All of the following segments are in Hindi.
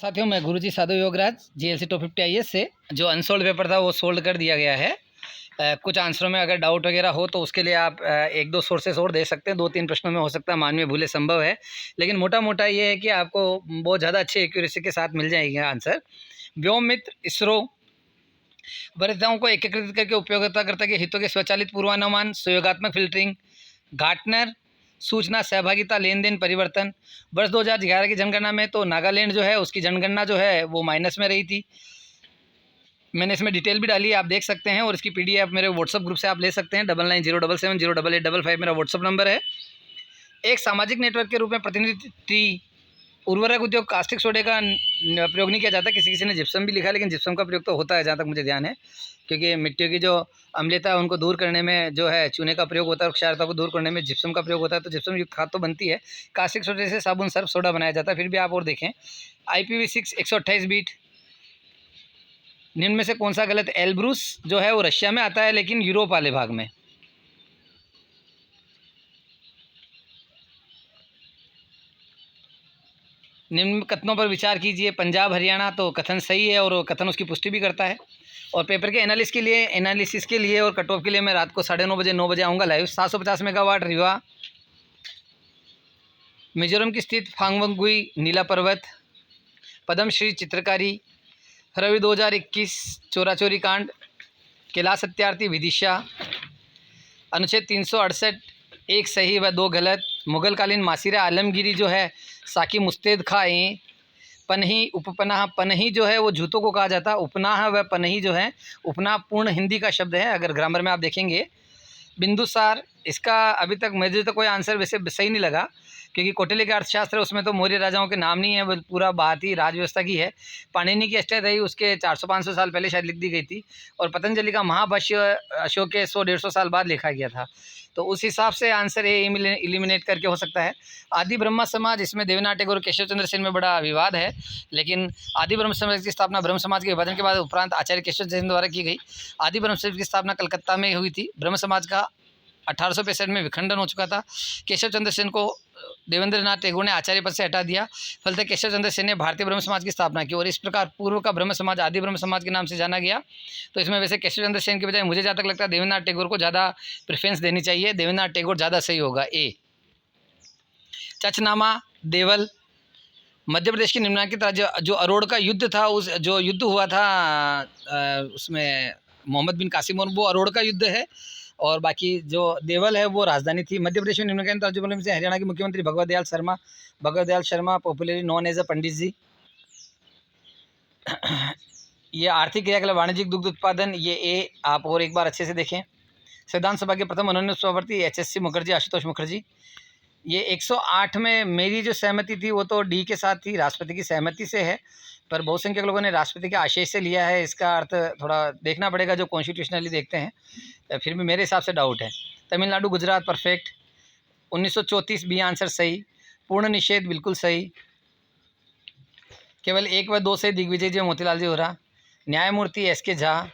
साथियों, मैं गुरुजी साधु योगराज GLC 250 IS से जो अनसोल्ड पेपर था वो सोल्ड कर दिया गया है। कुछ आंसरों में अगर डाउट वगैरह हो तो उसके लिए आप एक दो सोर्सेस और दे सकते हैं। 2-3 प्रश्नों में हो सकता है मानवीय भूलें संभव है, लेकिन मोटा मोटा ये है कि आपको बहुत ज़्यादा अच्छी एक्यूरेसी के साथ मिल जाएगी आंसर। व्योम मित्र इसरो वरीयताओं को एकीकृत करके उपयोगकर्ता के हितों के स्वचालित पूर्वानुमान, सहयोगात्मक फिल्टरिंग, गार्टनर सूचना सहभागिता लेन देन परिवर्तन। वर्ष 2011 की जनगणना में तो नागालैंड जो है उसकी जनगणना जो है वो माइनस में रही थी। मैंने इसमें डिटेल भी डाली है, आप देख सकते हैं, और इसकी PDF मेरे व्हाट्सअप ग्रुप से आप ले सकते हैं। 9907708855 मेरा व्हाट्सअप नंबर है। एक सामाजिक नेटवर्क के रूप में प्रतिनिधि ट्री उर्वरक उद्योग कास्टिक सोडे का प्रयोग नहीं किया जाता। किसी ने जिप्सम भी लिखा है, लेकिन जिप्सम का प्रयोग तो होता है जहाँ तक मुझे ध्यान है, क्योंकि मिट्टियों की जो अम्लता है उनको दूर करने में जो है चूने का प्रयोग होता है और क्षारता को दूर करने में जिप्सम का प्रयोग होता है। तो जिप्सम युक्त खाद तो बनती है। कास्टिक सोडे से साबुन सर्फ सोडा बनाया जाता है। फिर भी आप और देखें, IPv6 128 बीट। निम्न में से कौन सा गलत? एल्ब्रूस जो है वो रशिया में आता है, लेकिन यूरोप वाले भाग में। निम्न कथनों पर विचार कीजिए। पंजाब हरियाणा तो कथन सही है और कथन उसकी पुष्टि भी करता है। और पेपर के एनालिसिस के लिए और कट ऑफ के लिए मैं रात को 9:30 बजे 9 बजे आऊँगा लाइव। 750 मेगावाट रीवा। मिजोरम की स्थित फांगवंगुई नीला पर्वत। पद्मश्री चित्रकारी। फरवरी 2021 चोरा चोरी कांड। कैलाश सत्यार्थी विदिशा। अनुच्छेद 368 1 सही व 2 गलत। मुगलकालीन मासिरा आलमगिरी जो है साकी मुस्तैद खाएँ। पनही उपपनाह, पनही जो है वो जूतों को कहा जाता है। उपनाह व पनही जो है उपनाह पूर्ण हिंदी का शब्द है, अगर ग्रामर में आप देखेंगे। बिंदुसार, इसका अभी तक मुझे तो कोई आंसर वैसे सही नहीं लगा, क्योंकि कौटिल्य के अर्थशास्त्र है, उसमें तो मौर्य राजाओं के नाम नहीं है, वो पूरा बात ही राज व्यवस्था की है। पाणिनि की अष्टाध्यायी उसके 400-500 साल पहले शायद लिख दी गई थी, और पतंजलि का महाभाष्य अशोक के 100-150 साल बाद लिखा गया था। तो उस हिसाब से आंसर ए एलिमिनेट करके हो सकता है। आदि ब्रह्मा समाज, इसमें देवेंद्रनाथ टैगोर और केशव चंद्र सेन में बड़ा विवाद है, लेकिन आदि ब्रह्म समाज की स्थापना ब्रह्म समाज के विभाजन के बाद उपरांत आचार्य केशव चंद्र सेन द्वारा की गई। आदि ब्रह्म समाज की स्थापना कलकत्ता में हुई थी। ब्रह्म समाज का 1865 में विखंडन हो चुका था। केशव चंद्र सेन को देवेंद्रनाथ टैगोर ने आचार्य पद से हटा दिया। फलतः केशव चंद्र सेन ने भारतीय ब्रह्म समाज की स्थापना की, और इस प्रकार पूर्व का ब्रह्म समाज आदि ब्रह्म समाज के नाम से जाना गया। तो इसमें वैसे केशव चंद्र सेन के बजाय मुझे जहाँ तक लगता है देवेंद्रनाथ टैगोर को ज़्यादा प्रेफरेंस देनी चाहिए। देवेंद्रनाथ टैगोर ज़्यादा सही होगा। ए। चचनामा देवल। मध्य प्रदेश के निम्नलिखित राज्य जो अरोड़ का युद्ध था, उस जो युद्ध हुआ था उसमें मोहम्मद बिन कासिम, और वो अरोड़ का युद्ध है। और बाकी जो देवल है वो राजधानी थी। मध्य प्रदेश में निम्नलिखित राज्यों में से हरियाणा के मुख्यमंत्री Bhagwat Dayal Sharma popularly known as a Pandit ji. ये आर्थिक क्रियाकलाप वाणिज्यिक दुग्ध उत्पादन, ये ए। आप और एक बार अच्छे से देखें। संविधान सभा के प्रथम मनोनीत सभापति HSC मुखर्जी, आशुतोष मुखर्जी। ये 108 में मेरी जो सहमति थी वो तो डी के साथ थी, राष्ट्रपति की सहमति से है, पर बहुसंख्यक लोगों ने राष्ट्रपति के आदेश से लिया है। इसका अर्थ थोड़ा देखना पड़ेगा, जो कॉन्स्टिट्यूशनली देखते हैं। फिर भी मेरे हिसाब से डाउट है। Tamil Nadu Gujarat perfect. 1934 B answer सही। पूर्ण निषेध बिल्कुल सही। केवल 1 व 2 से दिग्विजय जी मोतीलाल जी हो रहा। न्यायमूर्ति SK झा।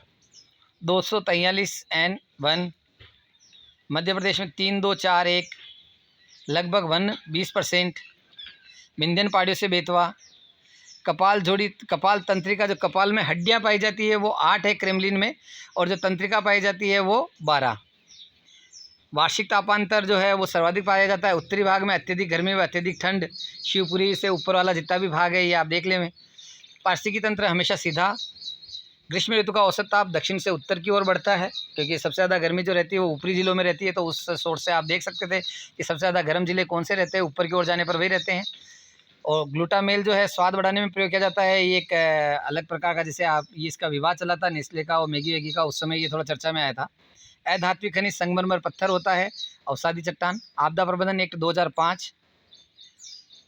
243 N1। मध्य प्रदेश में 3-2-4-1 लगभग 20%। विंध्यन पहाड़ियों से बेतवा। कपाल जोड़ी, कपाल तंत्रिका, जो कपाल में हड्डियां पाई जाती है वो 8 है क्रेमलिन में, और जो तंत्रिका पाई जाती है वो 12। वार्षिक तापांतर जो है वो सर्वाधिक पाया जाता है उत्तरी भाग में, अत्यधिक गर्मी व अत्यधिक ठंड। शिवपुरी से ऊपर वाला जितना भी भाग है ये आप देख लें। पारिस्थितिकी तंत्र हमेशा सीधा। ग्रीष्म ऋतु का औसत ताप दक्षिण से उत्तर की ओर बढ़ता है, क्योंकि सबसे ज़्यादा गर्मी जो रहती है वो ऊपरी जिलों में रहती है। तो उस सोर्स से आप देख सकते थे कि सबसे ज़्यादा गर्म जिले कौन से रहते हैं, ऊपर की ओर जाने पर वही रहते हैं। और ग्लूटामेल जो है स्वाद बढ़ाने में प्रयोग किया जाता है। ये एक अलग प्रकार का, जैसे आप ये इसका विवाद चला था नेस्ले का और मैगी वैगी का, उस समय ये थोड़ा चर्चा में आया था। अधात्विक खनिज संगमरमर पत्थर होता है। अवसादी चट्टान। आपदा प्रबंधन एक्ट 2005।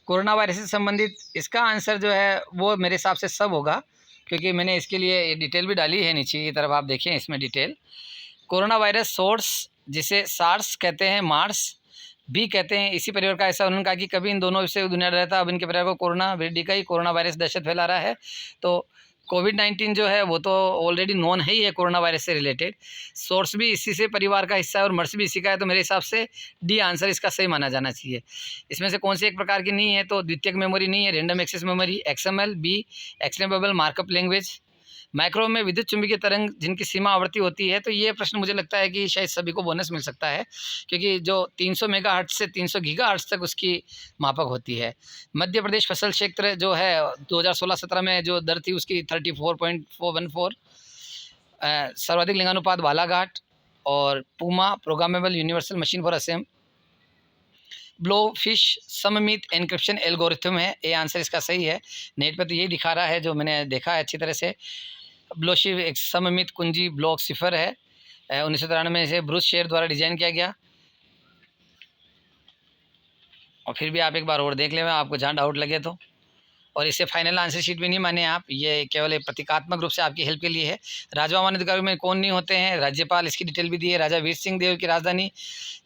कोरोना वायरस से संबंधित इसका आंसर जो है वो मेरे हिसाब से सब होगा, क्योंकि मैंने इसके लिए डिटेल भी डाली है नीचे की तरफ, आप देखें इसमें डिटेल। कोरोना वायरस सोर्स जिसे सार्स कहते हैं, मार्स भी कहते हैं, इसी परिवार का। ऐसा उन्होंने कहा कि कभी इन दोनों से दुनिया रहता, अब इनके परिवार को कोरोना वृद्धि का ही कोरोना वायरस दहशत फैला रहा है। तो कोविड-19 जो है वो तो ऑलरेडी नोन है ही है, कोरोना वायरस से रिलेटेड। सोर्स भी इसी से परिवार का हिस्सा है और मर्स भी इसी का है, तो मेरे हिसाब से डी आंसर इसका सही माना जाना चाहिए। इसमें से कौन सी एक प्रकार की नहीं है, तो द्वितीयक मेमोरी नहीं है, random access memory, XML, B extensible markup language, micro में विद्युत चुम्बकीय तरंग जिनकी सीमा आवृत्ति होती है। तो ये प्रश्न मुझे लगता है कि शायद सभी को बोनस मिल सकता है, क्योंकि जो 300 मेगाहर्ट्ज़ से 300 गीगाहर्ट्ज़ तक उसकी मापक होती है। मध्य प्रदेश फसल क्षेत्र जो है 2016-17 में जो दर थी उसकी 34.414, सर्वाधिक लिंगानुपात बालाघाट, और PUMA programmable universal machine for assem Blowfish सममित एन्क्रिप्शन एल्गोरिथम है। ए आंसर इसका सही है। नेट पे तो यही दिखा रहा है जो मैंने देखा है अच्छी तरह से। ब्लोशिव एक सममित कुंजी ब्लॉक सिफर है, 1993 से ब्रूस शेयर द्वारा डिजाइन किया गया। और फिर भी आप एक बार और देख लें आपको जहाँ डाउट लगे तो। और इसे फाइनल आंसर शीट भी नहीं माने आप, ये केवल एक प्रतीकात्मक रूप से आपकी हेल्प के लिए है। राजवामान अधिकारियों में कौन नहीं होते हैं? राज्यपाल, इसकी डिटेल भी दी है। राजा वीर सिंह देव की राजधानी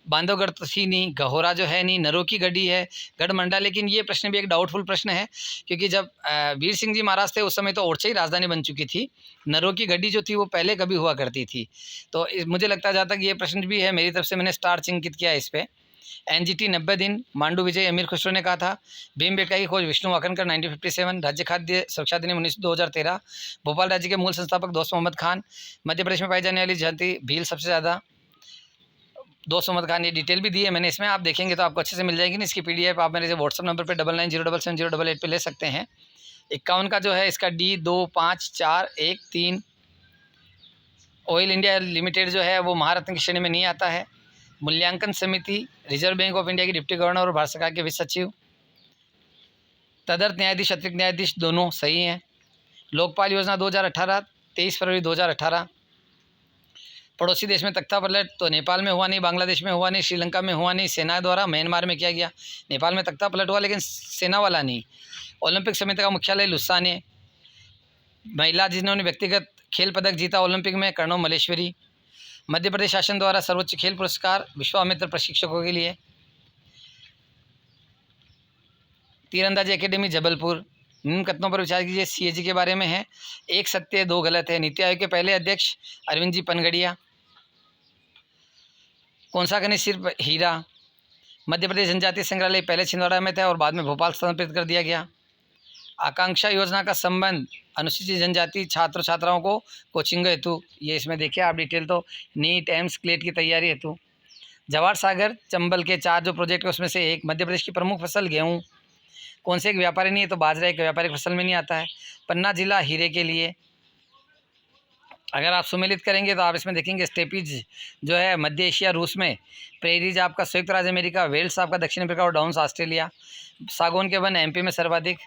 बांधवगढ़ तो थी नहीं, गहोरा जो है नहीं, नरों की गढ़ी है, गढ़मंडा। लेकिन ये प्रश्न भी एक डाउटफुल प्रश्न है, क्योंकि जब वीर सिंह जी महाराज थे उस समय तो ओरछा ही राजधानी बन चुकी थी। नरों की गढ़ी जो थी वो पहले कभी हुआ करती थी। तो मुझे लगता है जहाँ तक ये प्रश्न भी है, मेरी तरफ से मैंने स्टार चिन्हित किया है इस पर। एनजीटी 90 दिन, मांडू विजय अमीर खुसरो ने कहा था। भीमबेटका की खोज विष्णु वाकनकर 1957, राज्य खाद्य सुरक्षा अधिनियम 2013, भोपाल राज्य के मूल संस्थापक दोस्त मोहम्मद खान, मध्य प्रदेश में पाई जाने वाली जाति भील सबसे ज़्यादा दोस्त मोहम्मद खान। ये डिटेल भी दी है मैंने इसमें, आप देखेंगे तो आपको अच्छे से मिल जाएगी ना। इसकी पीडीएफ आप मेरे से व्हाट्सअप नंबर पर 99077088 पर ले सकते हैं। 51 का जो है इसका D254113 ऑयल इंडिया लिमिटेड जो है वो महारत्न की श्रेणी में नहीं आता है। मूल्यांकन समिति रिजर्व बैंक ऑफ इंडिया की डिप्टी गवर्नर और भारत सरकार के वित्त सचिव, तदर्थ न्यायाधीश, अतिरिक्त न्यायाधीश दोनों सही हैं। लोकपाल योजना 2018, 23 फरवरी 2018। पड़ोसी देश में तख्ता पलट तो नेपाल में हुआ नहीं, बांग्लादेश में हुआ नहीं, श्रीलंका में हुआ नहीं, सेना द्वारा म्यांमार में किया गया। नेपाल में तख्ता पलट हुआ लेकिन सेना वाला नहीं। ओलंपिक समिति का मुख्यालय लुसाने। महिला जिन्होंने व्यक्तिगत खेल पदक जीता ओलंपिक में, कर्णव मल्लेश्वरी। मध्य प्रदेश शासन द्वारा सर्वोच्च खेल पुरस्कार विश्वामित्र प्रशिक्षकों के लिए। तीरंदाजी एकेडमी जबलपुर। निम्न कथनों पर विचार कीजिए, सीएजी के बारे में है। एक सत्य, दो गलत है। नीति आयोग के पहले अध्यक्ष अरविंद जी पनगड़िया। कौन सा खनिज सिर्फ हीरा? मध्य प्रदेश जनजातीय संग्रहालय पहले छिंदवाड़ा में था और बाद में भोपाल स्थानांतरित कर दिया गया। आकांक्षा योजना का संबंध अनुसूचित जनजाति छात्र छात्राओं को कोचिंग हेतु, ये इसमें देखिए आप डिटेल, तो नीट एम्स क्लेट की तैयारी हेतु। जवाहर सागर चंबल के 4 जो प्रोजेक्ट है उसमें से एक। मध्य प्रदेश की प्रमुख फसल गेहूँ। कौन से एक व्यापारी नहीं है? तो बाजरा एक व्यापारिक फसल में नहीं आता है। पन्ना जिला हीरे के लिए। अगर आप सुमेलित करेंगे तो आप इसमें देखेंगे स्टेपीज जो है मध्य एशिया रूस में, प्रेरीज आपका संयुक्त राज्य अमेरिका, वेल्स आपका दक्षिण अफ्रीका और डाउन्स ऑस्ट्रेलिया। सागौन के वन एमपी में सर्वाधिक।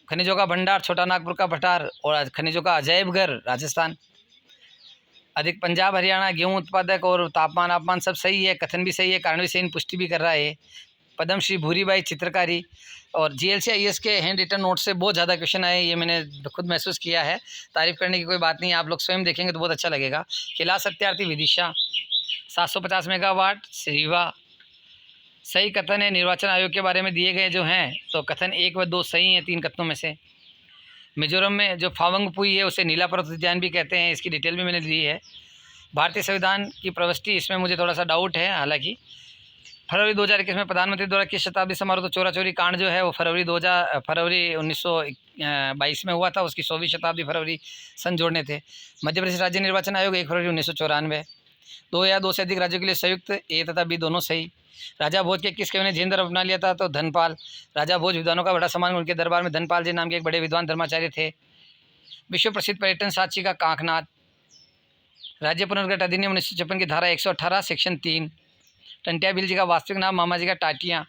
खनिजों का भंडार छोटा नागपुर का भटार और खनिजों का अजायब घर राजस्थान। अधिक पंजाब हरियाणा। गेहूं उत्पादक और तापमान आपमान सब सही है, कथन भी सही है, कारण भी सही, पुष्टि भी कर रहा है। पद्मश्री भूरीबाई चित्रकारी। और GLC-IAS के हैंड रिटन नोट से बहुत ज़्यादा क्वेश्चन आए, ये मैंने खुद महसूस किया है। तारीफ करने की कोई बात नहीं है, आप लोग स्वयं देखेंगे तो बहुत अच्छा लगेगा। किला सत्यार्थी विदिशा 750 मेगावाट रीवा। सही कथन है निर्वाचन आयोग के बारे में दिए गए जो हैं, तो कथन 1 व 2 सही हैं 3 कथनों में से। मिजोरम में जो फावंगपुई है उसे नीला पर्वत उद्यान भी कहते हैं, इसकी डिटेल भी मैंने दी है। भारतीय संविधान की प्रविष्टि, इसमें मुझे थोड़ा सा डाउट है हालांकि। फरवरी 2021 में प्रधानमंत्री द्वारा किस शताब्दी समारोह, तो चोरा चोरी कांड जो है वो फरवरी 1922 में हुआ था, उसकी 100वीं शताब्दी फरवरी सन जोड़ने थे। मध्य प्रदेश राज्य निर्वाचन आयोग 1 फरवरी 1994। 2 या 2 से अधिक राज्यों के लिए संयुक्त, ए तथा बी दोनों सही। राजा भोज के किस कवि ने जैन धर्म अपना लिया था? तो धनपाल। राजा भोज विद्वानों का बड़ा सम्मान, उनके दरबार में धनपाल जी नाम के एक बड़े विद्वान धर्माचार्य थे। विश्व प्रसिद्ध पर्यटन साक्षी का कांकनाथ। राज्य पुनर्गठन अधिनियम 1956 की धारा 118 सेक्शन 3। टंटिया भील जी का वास्तविक नाम मामा जी का टाटियाँ।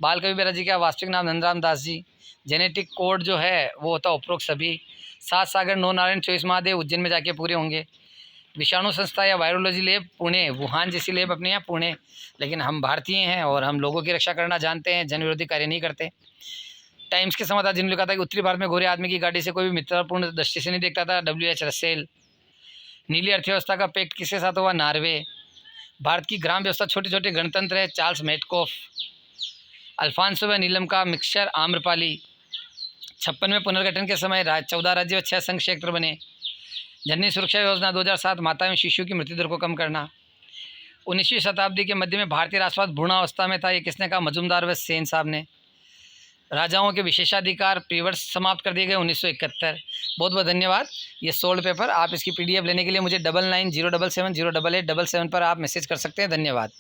बाल कवि बेरा जी का वास्तविक नाम नंदराम दास जी। जेनेटिक कोड जो है वो होता उपरोक्त सभी। 7 सागर 9 नारायण 24 महादेव उज्जैन में जाके पूरे होंगे। विषाणु संस्था या वायरोलॉजी लैब पुणे, वुहान जैसी लैब अपने यहाँ पुणे। लेकिन हम भारतीय हैं और हम लोगों की रक्षा करना जानते हैं, जन विरोधी कार्य नहीं करते। टाइम्स के समाचार जिन्होंने कहा था कि उत्तरी भारत में गोरे आदमी की गाड़ी से कोई भी मित्रपूर्ण दृष्टि से नहीं देखता था, WH रसेल। नीली अर्थव्यवस्था का पैक्ट किसके साथ हुआ? नॉर्वे। भारत की ग्राम व्यवस्था छोटे छोटे गणतंत्र है, चार्ल्स मेटकॉफ। अल्फांसो व नीलम का मिक्सचर आम्रपाली। 56 में पुनर्गठन के समय 14 राज्य व 6 संघ क्षेत्र बने। जननी सुरक्षा योजना 2007 माता एवं शिशु की मृत्यु दर को कम करना। 19वीं शताब्दी के मध्य में भारतीय राष्ट्रवाद भ्रूणावस्था में था, ये किसने कहा? मजूमदार व सेन साहब ने। राजाओं के विशेषाधिकार प्रीवर्ष समाप्त कर दिए गए 1971। बहुत बहुत धन्यवाद। ये 16 पेपर, आप इसकी PDF लेने के लिए मुझे 9907708877 पर आप मैसेज कर सकते हैं। धन्यवाद।